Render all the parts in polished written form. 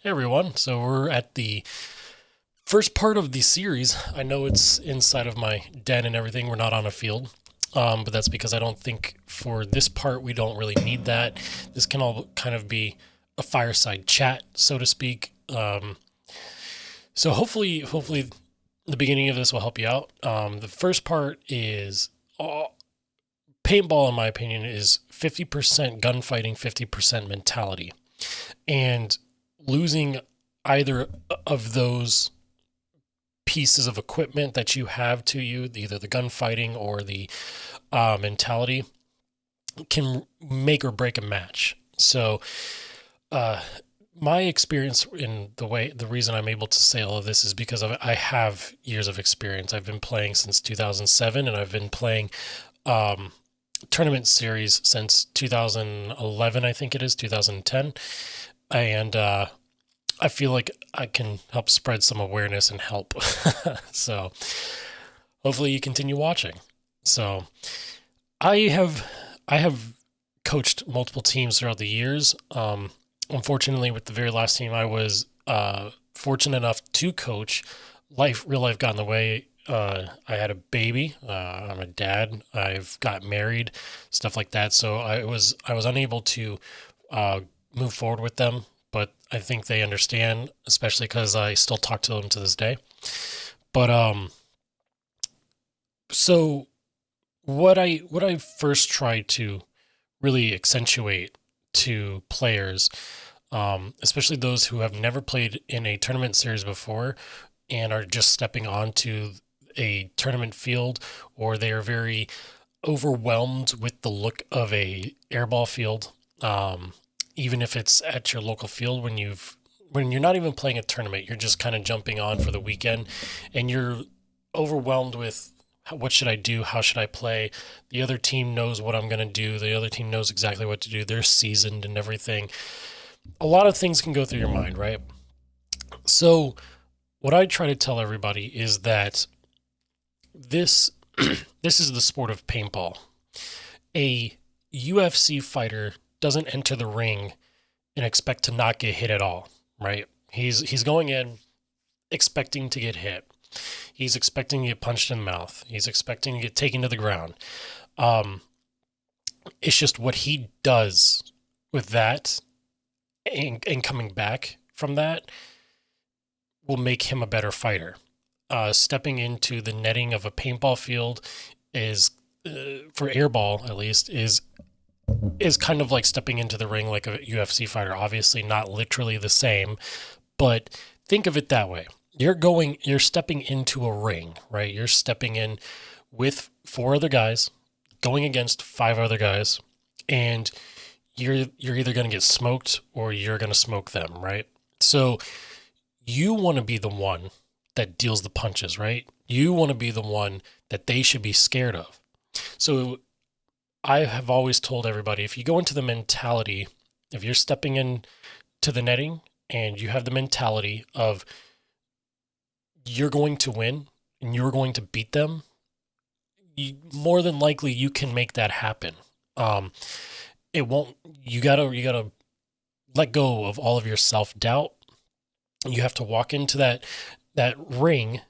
Hey everyone, so we're at the first part of the series. I know it's inside of my den and everything, we're not on a field, but that's because I don't think for this part we don't really need that. This can all kind of be a fireside chat, so to speak. So hopefully, the beginning of this will help you out. The first part is paintball, in my opinion, is 50% gunfighting, 50% mentality. And losing either of those pieces of equipment that you have to you, either the gunfighting or the mentality, can make or break a match. So, uh, my experience in the reason I'm able to say all of this is because I have years of experience. I've been playing since 2007, and I've been playing um, tournament series since 2011, I think it is 2010, and I feel like I can help spread some awareness and help. So hopefully you continue watching. So I have I have coached multiple teams throughout the years. Unfortunately, with the very last team, I was fortunate enough to coach. Real life got in the way. I had a baby. I'm a dad. I've got married, stuff like that. So I was unable to move forward with them. But I think they understand, especially because I still talk to them to this day. But so what I first try to really accentuate to players, especially those who have never played in a tournament series before and are just stepping onto a tournament field, or they are very overwhelmed with the look of a airball field. Even if it's at your local field, when you're not even playing a tournament, you're just kind of jumping on for the weekend, and you're overwhelmed with what should I do? How should I play? The other team knows what I'm going to do. The other team knows exactly what to do. They're seasoned and everything. A lot of things can go through your mind, right? So, what I try to tell everybody is that this this is the sport of paintball. A UFC fighter doesn't enter the ring and expect to not get hit at all, right? He's going in expecting to get hit. He's expecting to get punched in the mouth. He's expecting to get taken to the ground. Um, it's just what he does with that, and coming back from that will make him a better fighter. Stepping into the netting of a paintball field is, for airball at least, is kind of like stepping into the ring like a UFC fighter. Obviously, not literally the same, but think of it that way. You're stepping into a ring, right? You're stepping in with four other guys, going against five other guys, and you're either going to get smoked or you're going to smoke them, right? So you want to be the one that deals the punches, right? You want to be the one that they should be scared of. So I have always told everybody, if you go into the mentality, if you're stepping in to the netting and you have the mentality of you're going to win and you're going to beat them, more than likely you can make that happen. Um, it won't. You gotta let go of all of your self doubt. You have to walk into that ring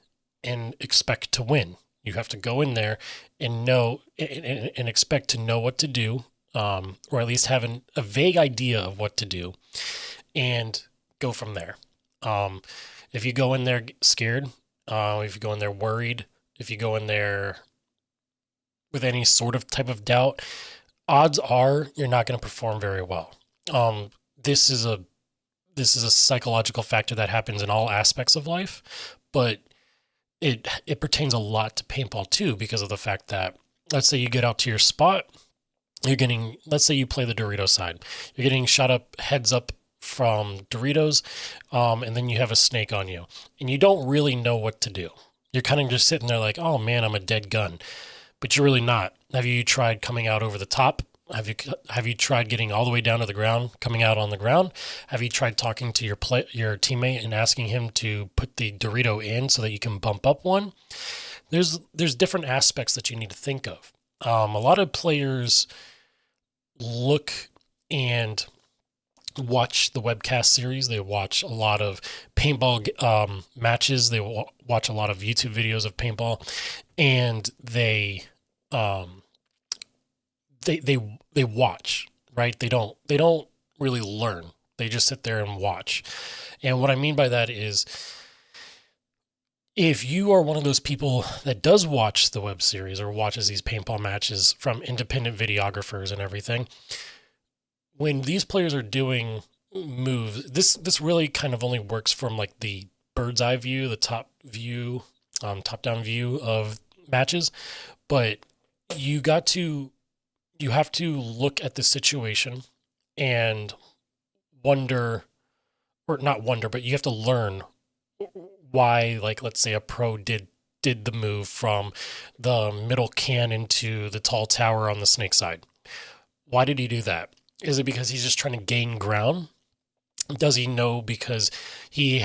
and expect to win. You have to go in there and know and expect to know what to do, or at least have a vague idea of what to do, and go from there. Um, if you go in there scared, if you go in there worried, if you go in there with any sort of type of doubt, odds are you're not going to perform very well. Um, this is a this is a psychological factor that happens in all aspects of life, but it pertains a lot to paintball too, because of the fact that, let's say you get out to your spot, let's say you play the Dorito side, you're getting shot up heads up from Doritos, and then you have a snake on you, and you don't really know what to do. You're kind of just sitting there like, oh man, I'm a dead gun, but you're really not. Have you tried coming out over the top? Have you tried getting all the way down to the ground, coming out on the ground? Have you tried talking to your teammate and asking him to put the Dorito in so that you can bump up one? There's different aspects that you need to think of. A lot of players look and watch the webcast series. They watch a lot of paintball matches. They watch a lot of YouTube videos of paintball, and um, they watch, right? They don't really learn. They just sit there and watch. And what I mean by that is, if you are one of those people that does watch the web series or watches these paintball matches from independent videographers and everything, when these players are doing moves, this really kind of only works from like the bird's eye view, the top down view of matches. But you got to you have to look at the situation and wonder, or not wonder, but you have to learn why, like, let's say a pro did the move from the middle cannon to the tall tower on the snake side. Why did he do that? Is it because he's just trying to gain ground? Does he know because he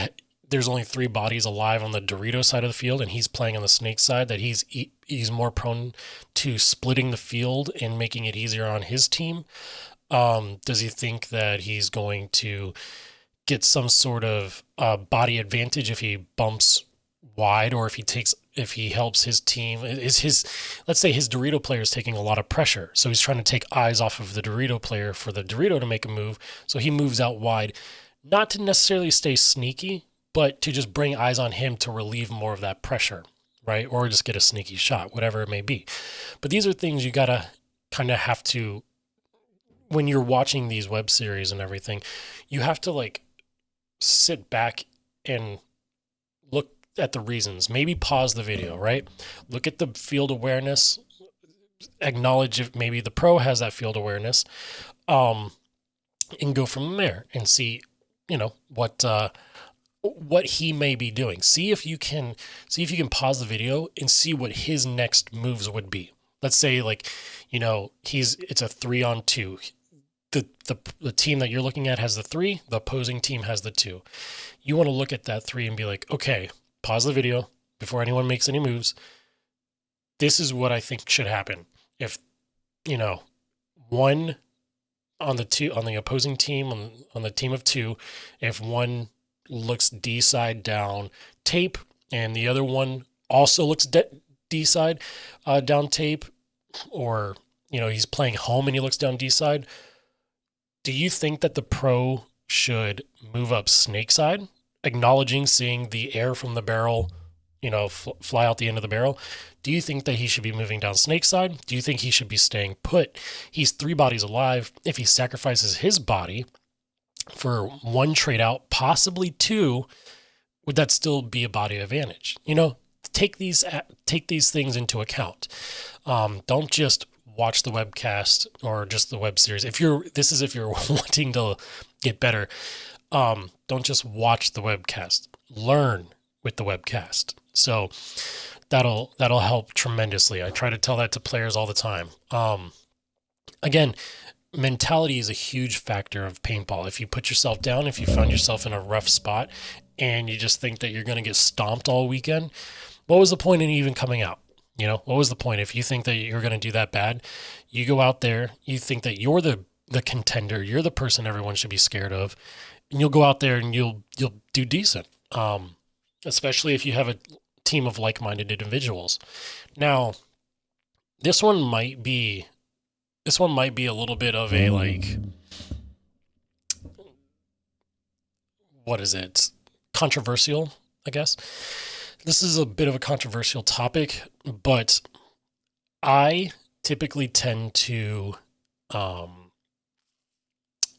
there's only three bodies alive on the Dorito side of the field and he's playing on the snake side, that he's more prone to splitting the field and making it easier on his team? Does he think that he's going to get some sort of body advantage if he bumps wide, or if he helps his team? Is his Let's say his Dorito player is taking a lot of pressure, so he's trying to take eyes off of the Dorito player for the Dorito to make a move, so he moves out wide, not to necessarily stay sneaky, but to just bring eyes on him to relieve more of that pressure, right? Or just get a sneaky shot, whatever it may be. But these are things you gotta kind of have to, when you're watching these web series and everything, you have to like sit back and look at the reasons. Maybe pause the video, right? Look at the field awareness, acknowledge if maybe the pro has that field awareness, um, and go from there and see, what he may be doing. See if you can pause the video and see what his next moves would be. Let's say, like, it's a 3-on-2. The team that you're looking at has the 3, the opposing team has the 2. You want to look at that 3 and be like, okay, pause the video before anyone makes any moves. This is what I think should happen. If, one on the opposing team, on the team of 2, if one looks D side down tape and the other one also looks D side down tape, or he's playing home and he looks down D side, do you think that the pro should move up snake side, acknowledging seeing the air from the barrel, fly out the end of the barrel? Do you think that he should be moving down snake side? Do you think he should be staying put? He's 3 bodies alive. If he sacrifices his body for 1 trade out, possibly 2, would that still be a body advantage? Take these things into account. Don't just watch the webcast or just the web series. If you're wanting to get better, don't just watch the webcast. Learn with the webcast. So that'll help tremendously. I try to tell that to players all the time. Again, mentality is a huge factor of paintball. If you put yourself down, if you find yourself in a rough spot and you just think that you're going to get stomped all weekend, what was the point in even coming out? What was the point? If you think that you're going to do that bad, you go out there, you think that you're the contender, you're the person everyone should be scared of, and you'll go out there and you'll do decent. Especially if you have a team of like-minded individuals. Now, this one might be a little bit of a, like, what is it? Controversial, I guess. This is a bit of a controversial topic, but I typically tend to,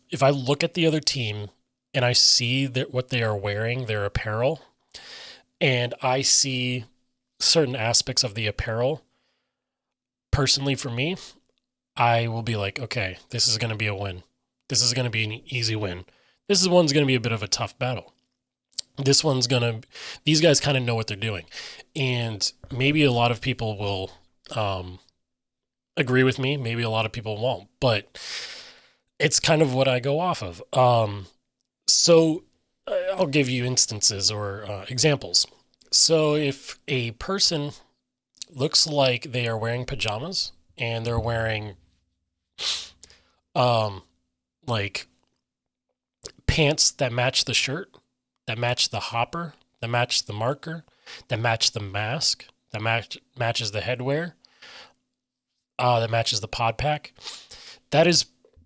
if I look at the other team and I see that what they are wearing, their apparel, and I see certain aspects of the apparel, personally for me, I will be like, okay, this is going to be a win. This is going to be an easy win. One's going to be a bit of a tough battle. These guys kind of know what they're doing. And maybe a lot of people will agree with me. Maybe a lot of people won't. But it's kind of what I go off of. So I'll give you instances or examples. So if a person looks like they are wearing pajamas and they're wearing like pants that match the shirt, that match the hopper, that match the marker, that match the mask, that matches the headwear, that matches the pod pack. That is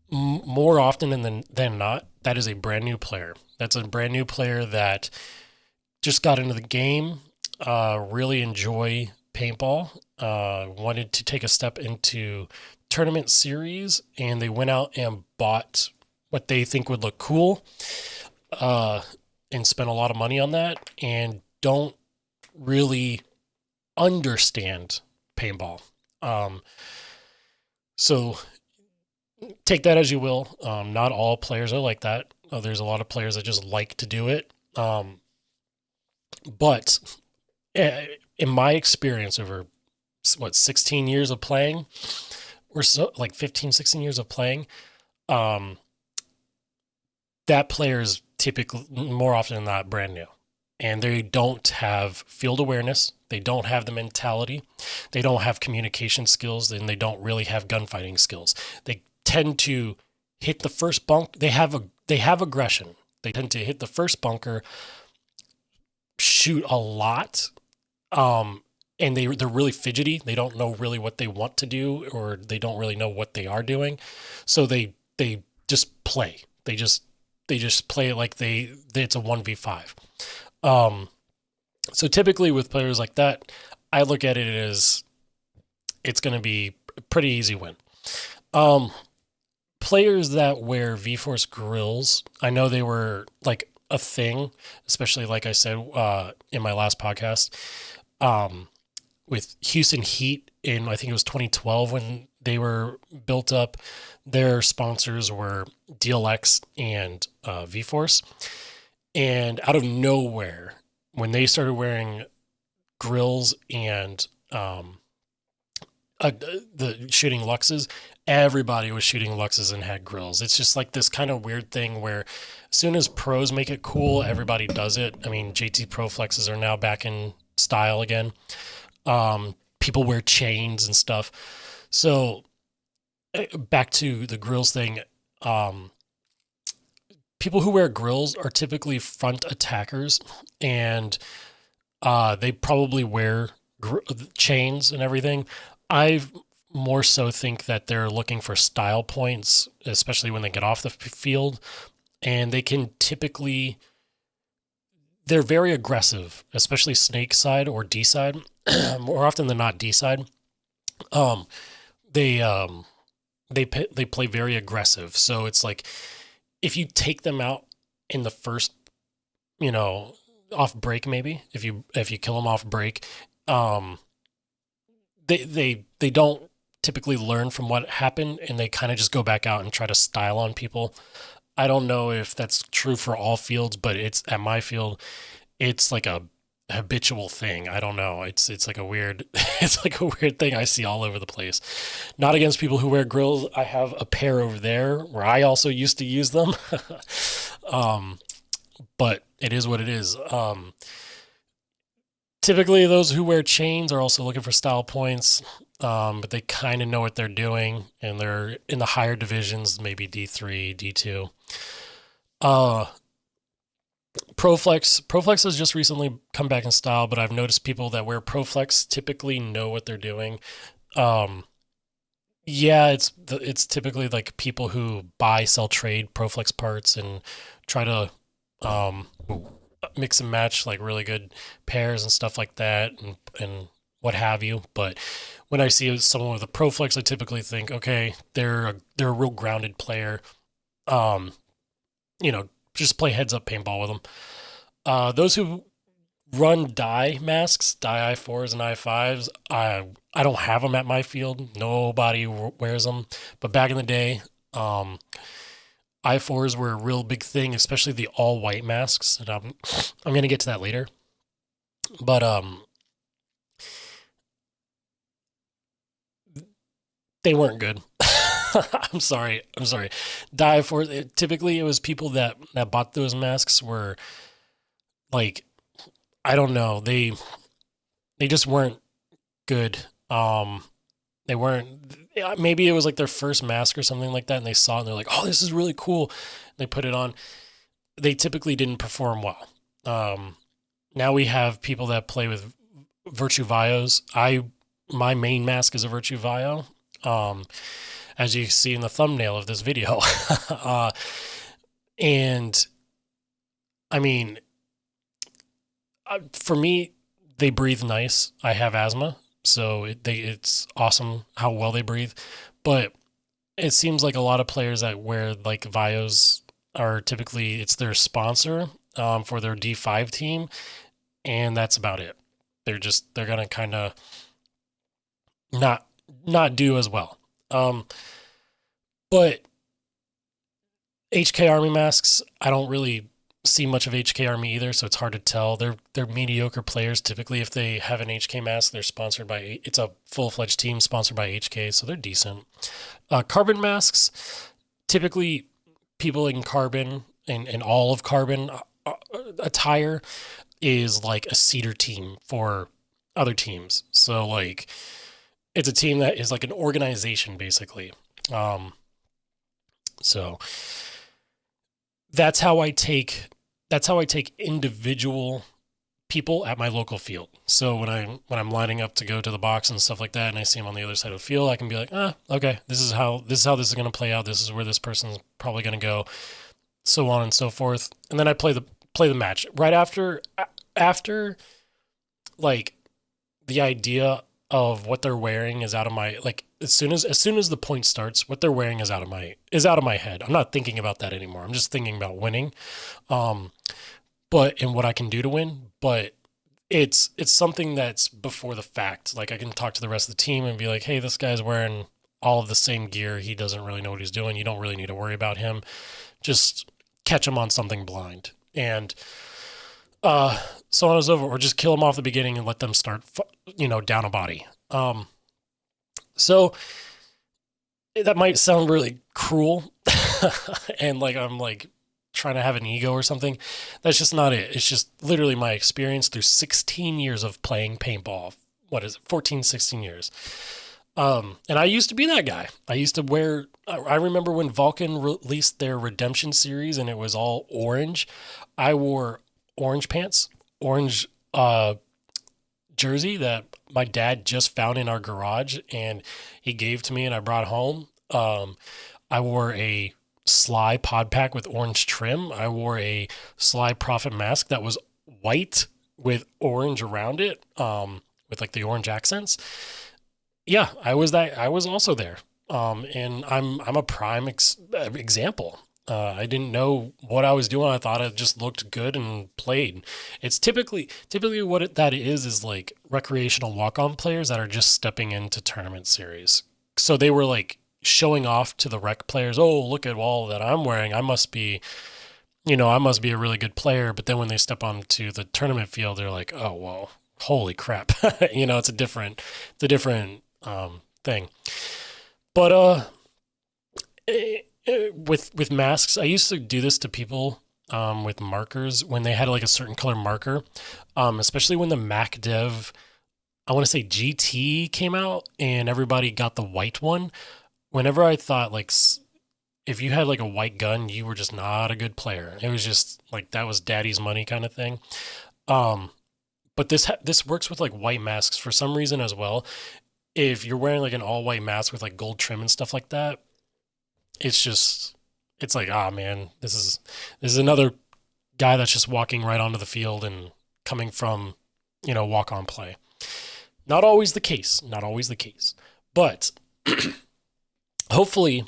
more often than not, that is a brand new player. That's a brand new player that just got into the game, really enjoy paintball, wanted to take a step into tournament series, and they went out and bought what they think would look cool, and spent a lot of money on that, and don't really understand paintball. So take that as you will. Not all players are like that. There's a lot of players that just like to do it. But in my experience over 16 years of playing, or so, like 15, 16 years of playing, that player is typically more often than not brand new. And they don't have field awareness. They don't have the mentality. They don't have communication skills, and they don't really have gunfighting skills. They tend to hit the first bunk. They have aggression. They tend to hit the first bunker, shoot a lot, and they're really fidgety. They don't know really what they want to do, or they don't really know what they are doing. So they just play. They just play it like it's a 1v5. So typically with players like that, I look at it as it's going to be a pretty easy win. Players that wear V-Force grills, I know they were like a thing, especially like I said in my last podcast, with Houston Heat in, I think it was 2012 when they were built up. Their sponsors were DLX and V-Force. And out of nowhere, when they started wearing grills and the shooting Luxes, everybody was shooting Luxes and had grills. It's just like this kind of weird thing where as soon as pros make it cool, everybody does it. I mean, JT Pro Flexes are now back in style again. People wear chains and stuff. So back to the grills thing. People who wear grills are typically front attackers, and they probably wear chains and everything. I more so think that they're looking for style points, especially when they get off the field, and they can typically, they're very aggressive, especially snake side or D side, more often than not D side. They play very aggressive, so it's like, if you take them out in the first, off break, maybe if you kill them off break, they don't typically learn from what happened, and they kind of just go back out and try to style on people. I don't know if that's true for all fields, but it's at my field, it's like a habitual thing. I don't know. It's like a weird it's like a weird thing I see all over the place. Not against people who wear grills. I have a pair over there where I also used to use them. But it is what it is. Typically those who wear chains are also looking for style points. But they kind of know what they're doing, and they're in the higher divisions, maybe D3, D2. Proflex has just recently come back in style, but I've noticed people that wear Proflex typically know what they're doing. Yeah, it's typically like people who buy, sell, trade Proflex parts and try to mix and match like really good pairs and stuff like that, and what have you. But when I see someone with a Proflex, I typically think, okay, they're a real grounded player. Just play heads up paintball with them. Those who run dye masks, dye I4s and I5s, I don't have them at my field. Nobody wears them. But back in the day, I4s were a real big thing, especially the all white masks. And I'm going to get to that later. But they weren't good. I'm sorry. Dye for typically it was people that bought those masks were like, I don't know, they just weren't good. They weren't. Maybe it was like their first mask or something like that, and they saw it and they're like, "Oh, this is really cool." They put it on. they typically didn't perform well. Now we have people that play with Virtue Vios. My main mask is a Virtue Vio, as you see in the thumbnail of this video. And I mean, for me, they breathe nice. I have asthma, so it's awesome how well they breathe. But it seems like a lot of players that wear like Vios are typically it's their sponsor for their D5 team, and that's about it. They're gonna kind of not not do as well. But HK Army masks, I don't really see much of HK Army either, so it's hard to tell. They're mediocre players typically. If they have an HK mask, they're sponsored by it's a full-fledged team sponsored by HK, so they're decent. Carbon masks, typically people in carbon and all of carbon attire is like a cedar team for other teams. So like it's a team that is like an organization basically. So that's how I take individual people at my local field. So when I'm lining up to go to the box and stuff like that, and I see them on the other side of the field, I can be like, okay, this is how this is going to play out. This is where this person's probably going to go, so on and so forth. And then I play the match right after like the idea of what they're wearing is out of my like as soon as the point starts, what they're wearing is out of my head. I'm not thinking about that anymore. I'm just thinking about winning. But and what I can do to win, but it's something that's before the fact. Like I can talk to the rest of the team and be like, hey, this guy's wearing all of the same gear. He doesn't really know what he's doing. You don't really need to worry about him. Just catch him on something blind. And so on and so forth, or just kill them off the beginning and let them start, down a body. So that might sound really cruel and like I'm like trying to have an ego or something. That's just not it. It's just literally my experience through 16 years of playing paintball. What is it? 14, 16 years. And I used to be that guy. I used to wear, I remember when Vulcan released their Redemption series and it was all orange. I wore orange pants, orange jersey that my dad just found in our garage and he gave to me and I brought home. I wore a Sly pod pack with orange trim. I wore a Sly Prophet mask that was white with orange around it, with like the orange accents. Yeah, I was also there. And I'm a prime example. I didn't know what I was doing. I thought it just looked good and played. It's typically what that is like recreational walk-on players that are just stepping into tournament series. So they were like showing off to the rec players. Oh, look at all that I'm wearing. I must be a really good player. But then when they step onto the tournament field, they're like, oh, well, holy crap. It's a different thing. But with masks, I used to do this to people with markers when they had like a certain color marker, especially when the Mac Dev, I want to say GT came out and everybody got the white one. Whenever I thought like if you had like a white gun, you were just not a good player. It was just like that was daddy's money kind of thing. But this works with like white masks for some reason as well. If you're wearing like an all white mask with like gold trim and stuff like that, it's like, man, this is another guy that's just walking right onto the field and coming from, walk on play. Not always the case, but hopefully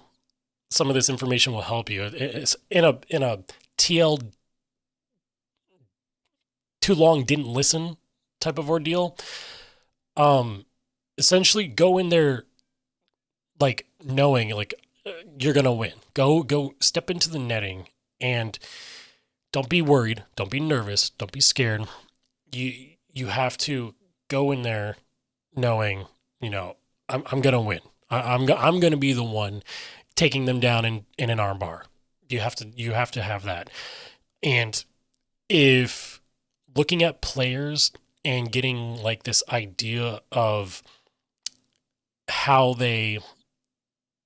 some of this information will help you. It's in a TL too long didn't listen type of ordeal. Essentially go in there like knowing like you're going to win. Go step into the netting and don't be worried. Don't be nervous. Don't be scared. You have to go in there knowing, I'm going to win. I'm going to be the one taking them down in an arm bar. You have to have that. And if looking at players and getting like this idea of how they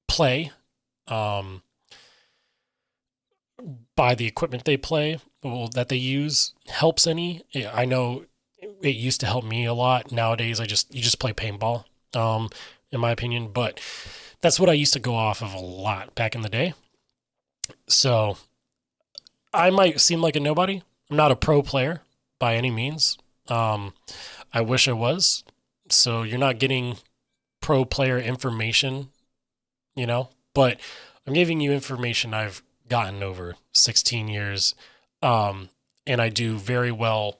play, by the equipment they play, well, that they use helps any. Yeah, I know it used to help me a lot. Nowadays, you just play paintball, in my opinion. But that's what I used to go off of a lot back in the day. So I might seem like a nobody. I'm not a pro player by any means. Um, I wish I was. So you're not getting pro player information, but I'm giving you information I've gotten over 16 years. Um, and I do very well.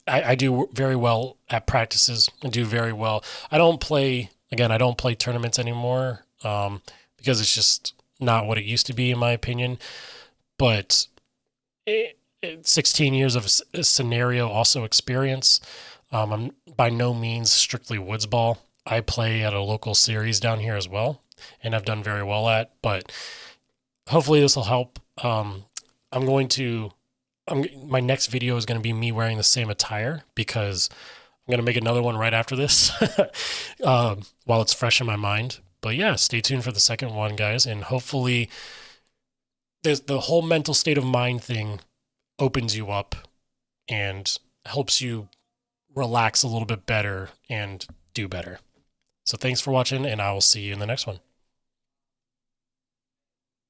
I do very well at practices and do very well. I don't play tournaments anymore, because it's just not what it used to be, in my opinion. But 16 years of scenario also experience. I'm by no means strictly woods ball. I play at a local series down here as well, and I've done very well at. But hopefully this will help. I'm going to. My next video is going to be me wearing the same attire because I'm going to make another one right after this, while it's fresh in my mind. But yeah, stay tuned for the second one, guys, and hopefully there's the whole mental state of mind thing opens you up and helps you relax a little bit better and do better. So thanks for watching, and I will see you in the next one.